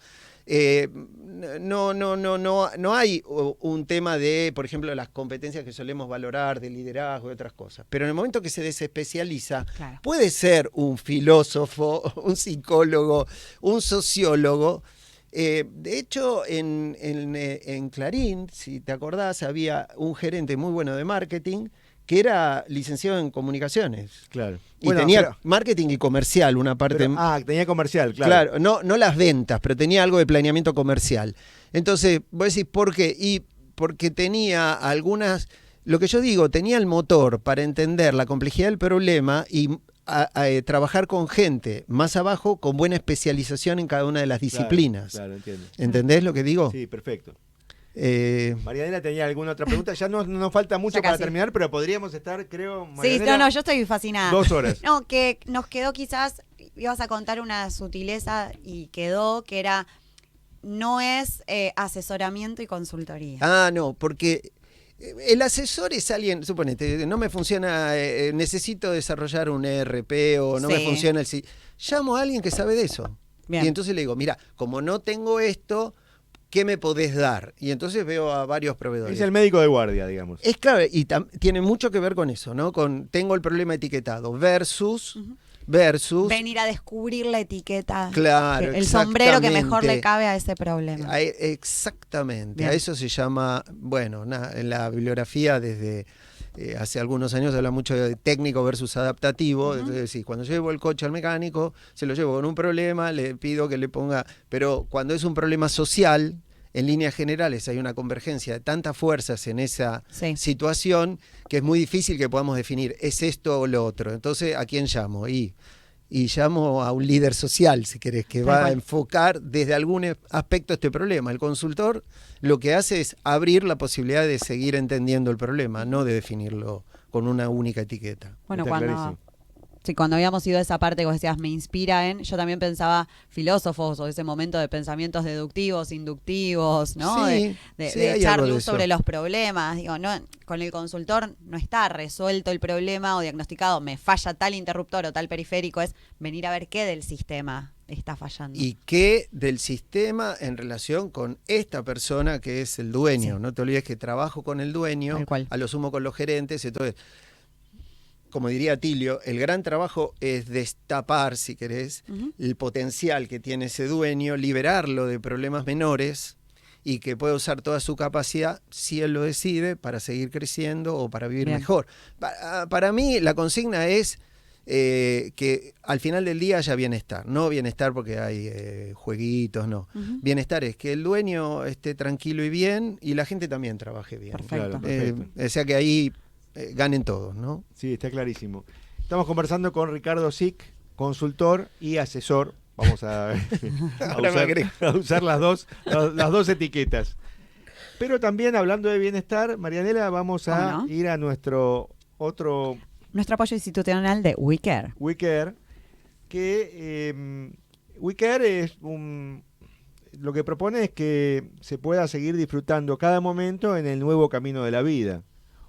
no hay un tema de, por ejemplo, las competencias que solemos valorar, de liderazgo y otras cosas. Pero en el momento que se desespecializa, Claro. puede ser un filósofo, un psicólogo, un sociólogo. De hecho, en Clarín, si te acordás, había un gerente muy bueno de marketing que era licenciado en comunicaciones. Claro. Y Bueno, tenía pero- marketing y comercial, una parte. tenía comercial, claro. Claro, no las ventas, pero tenía algo de planeamiento comercial. Entonces, vos decís, ¿por qué? Y porque tenía algunas, lo que yo digo, tenía el motor para entender la complejidad del problema y trabajar con gente más abajo con buena especialización en cada una de las disciplinas. Claro, entiendo. ¿Entendés lo que digo? Sí, perfecto. Marianela tenía alguna otra pregunta. Ya no nos falta mucho Ya para casi. terminar, pero podríamos estar, creo, Sí, Marianela, yo estoy fascinada. 2 horas. No, que nos quedó quizás, ibas a contar una sutileza y quedó que era, no es asesoramiento y consultoría. No, porque el asesor es alguien, suponete, no me funciona, necesito desarrollar un ERP o no me Sí. funciona el... Llamo a alguien que sabe de eso. Bien. Y entonces le digo, mira, como no tengo esto, ¿qué me podés dar? Y entonces veo a varios proveedores. Es el médico de guardia, digamos. Es clave y tiene mucho que ver con eso, ¿no? Con tengo el problema etiquetado versus Venir a descubrir la etiqueta. Claro, El sombrero que mejor le exactamente. cabe a ese problema. Exactamente, Bien. a eso se llama, bueno, en la bibliografía desde hace algunos años se habla mucho de técnico versus adaptativo. Entonces, sí, cuando llevo el coche al mecánico, se lo llevo con un problema, le pido que le ponga, pero cuando es un problema social, en líneas generales hay una convergencia de tantas fuerzas en esa Sí. situación que es muy difícil que podamos definir, ¿es esto o lo otro? Entonces, ¿a quién llamo? Y llamo a un líder social, si querés, que Tal va a cual. enfocar desde algún aspecto este problema. El consultor lo que hace es abrir la posibilidad de seguir entendiendo el problema, no de definirlo con una única etiqueta. Bueno, Está clarísimo. cuando habíamos ido a esa parte que vos decías, me inspira en, yo también pensaba filósofos o ese momento de pensamientos deductivos, inductivos, ¿no? Sí, de sí, de hay echar algo de luz eso. sobre los problemas. Digo, no, con el consultor no está resuelto el problema o diagnosticado, me falla tal interruptor o tal periférico, es venir a ver qué del sistema está fallando. Y qué del sistema en relación con esta persona que es el dueño. Sí. No te olvides que trabajo con el dueño, Tal cual. a lo sumo con los gerentes, entonces... Como diría Tilio, el gran trabajo es destapar, si querés, Ujú. el potencial que tiene ese dueño, liberarlo de problemas menores y que pueda usar toda su capacidad, si él lo decide, para seguir creciendo o para vivir Bien. mejor. Para mí la consigna es que al final del día haya bienestar. No bienestar porque hay jueguitos, no. Ujú. Bienestar es que el dueño esté tranquilo y bien y la gente también trabaje bien. Perfecto. Claro, perfecto. O sea que ahí ganen todos, ¿no? Sí, está clarísimo. Estamos conversando con Ricardo Sic, consultor y asesor. Vamos a Ahora me agrego. a usar las dos etiquetas. Pero también, hablando de bienestar, Marianela, vamos a ¿Cómo no? ir a nuestro otro Nuestro apoyo institucional de WeCare. WeCare, que WeCare es lo que propone es que se pueda seguir disfrutando cada momento en el nuevo camino de la vida.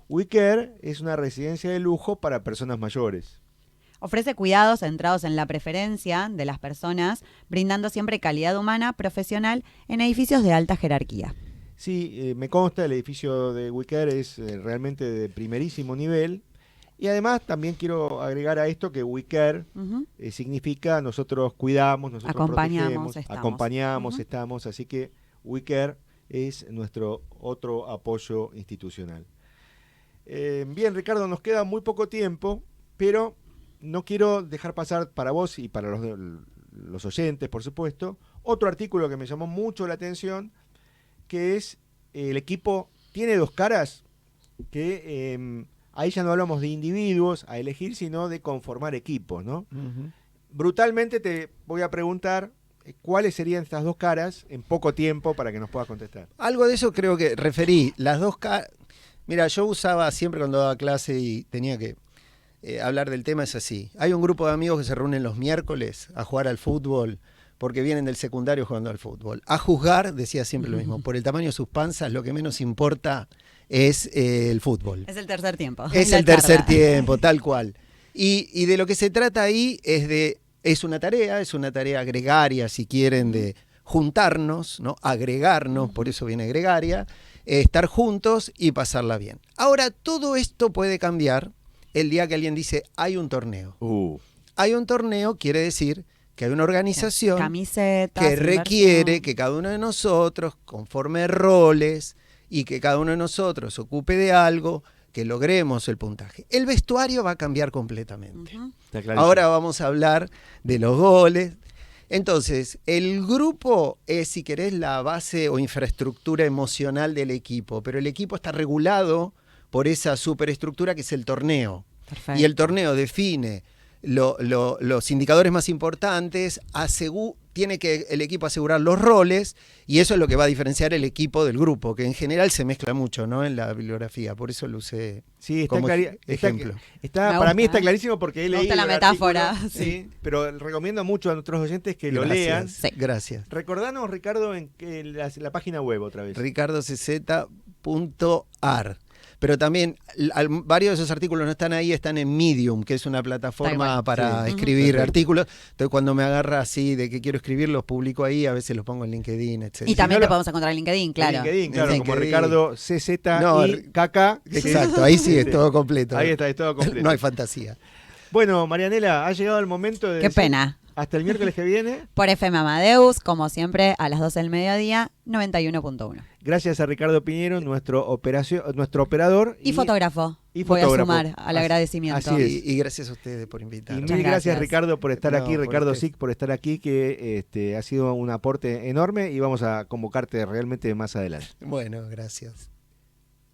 WeCare es una residencia de lujo para personas mayores. Ofrece cuidados centrados en la preferencia de las personas, brindando siempre calidad humana, profesional, en edificios de alta jerarquía. Sí, me consta, el edificio de WeCare es realmente de primerísimo nivel. Y además también quiero agregar a esto que WeCare Ujú. significa nosotros cuidamos, nosotros Acompañamos, protegemos, estamos. acompañamos, Ujú. estamos. Así que WeCare es nuestro otro apoyo institucional. Bien, Ricardo, nos queda muy poco tiempo, pero no quiero dejar pasar para vos y para los oyentes, por supuesto, otro artículo que me llamó mucho la atención, que es el equipo tiene dos caras, que ahí ya no hablamos de individuos a elegir, sino de conformar equipos, ¿no? Brutalmente te voy a preguntar cuáles serían estas dos caras en poco tiempo para que nos puedas contestar. Algo de eso creo que referí. Las dos caras. Mira, yo usaba siempre cuando daba clase y tenía que hablar del tema, es así. Hay un grupo de amigos que se reúnen los miércoles a jugar al fútbol porque vienen del secundario jugando al fútbol. A juzgar, decía siempre lo mismo, por el tamaño de sus panzas, lo que menos importa es el fútbol. Es el tercer tiempo. Es La el tercer charla. tiempo, tal cual. Y de lo que se trata ahí es una tarea gregaria, si quieren, de juntarnos, ¿no? Agregarnos, por eso viene gregaria, estar juntos y pasarla bien. Ahora, todo esto puede cambiar el día que alguien dice, hay un torneo. Hay un torneo, quiere decir que hay una organización Camisetas, que requiere inversión. que cada uno de nosotros conforme roles y que cada uno de nosotros se ocupe de algo, que logremos el puntaje. El vestuario va a cambiar completamente. Ujú. Está clarísimo. Ahora vamos a hablar de los goles. Entonces, el grupo es, si querés, la base o infraestructura emocional del equipo, pero el equipo está regulado por esa superestructura que es el torneo. Perfecto. Y el torneo define los indicadores más importantes, tiene que el equipo asegurar los roles y eso es lo que va a diferenciar el equipo del grupo, que en general se mezcla mucho, ¿no? En la bibliografía, por eso lo usé Sí, está como ejemplo. Para gusta, mí está clarísimo porque he Me leído gusta la el metáfora, artículo, sí. pero recomiendo mucho a nuestros oyentes que lo lean. Sí. Gracias. Recordanos, Ricardo, en la página web otra vez. ricardocz.ar. Pero también varios de esos artículos no están ahí, están en Medium, que es una plataforma Tal cual. para Sí. escribir Perfecto. artículos. Entonces cuando me agarra así de que quiero escribir, los publico ahí, a veces los pongo en LinkedIn, etc. Y también no te lo- podemos encontrar en LinkedIn, claro. En LinkedIn, claro, En como LinkedIn. Ricardo CZ No, y KK. Exacto, ahí sí es todo completo. Ahí está, es todo completo. No hay fantasía. Bueno, Marianela, ha llegado el momento de Qué decir pena. hasta el miércoles que viene. Por FM Amadeus, como siempre, a las 12 del mediodía, 91.1. Gracias a Ricardo Piñero, nuestro operador. Y fotógrafo. y Voy a fotógrafo. sumar al Así- agradecimiento. así es. Y gracias a ustedes por Y invitarme. mil Muchas gracias, gracias. Ricardo, por estar No, aquí, por Ricardo ustedes. Sic, por estar aquí, que ha sido un aporte enorme y vamos a convocarte realmente más adelante. Bueno, gracias.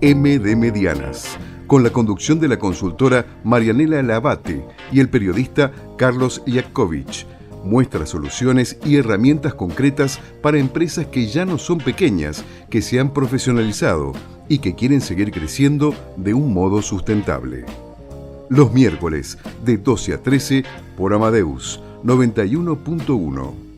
M de Medianas, con la conducción de la consultora Marianela Labate y el periodista Carlos Yakovich. Muestra soluciones y herramientas concretas para empresas que ya no son pequeñas, que se han profesionalizado y que quieren seguir creciendo de un modo sustentable. Los miércoles de 12 a 13 por Amadeus 91.1.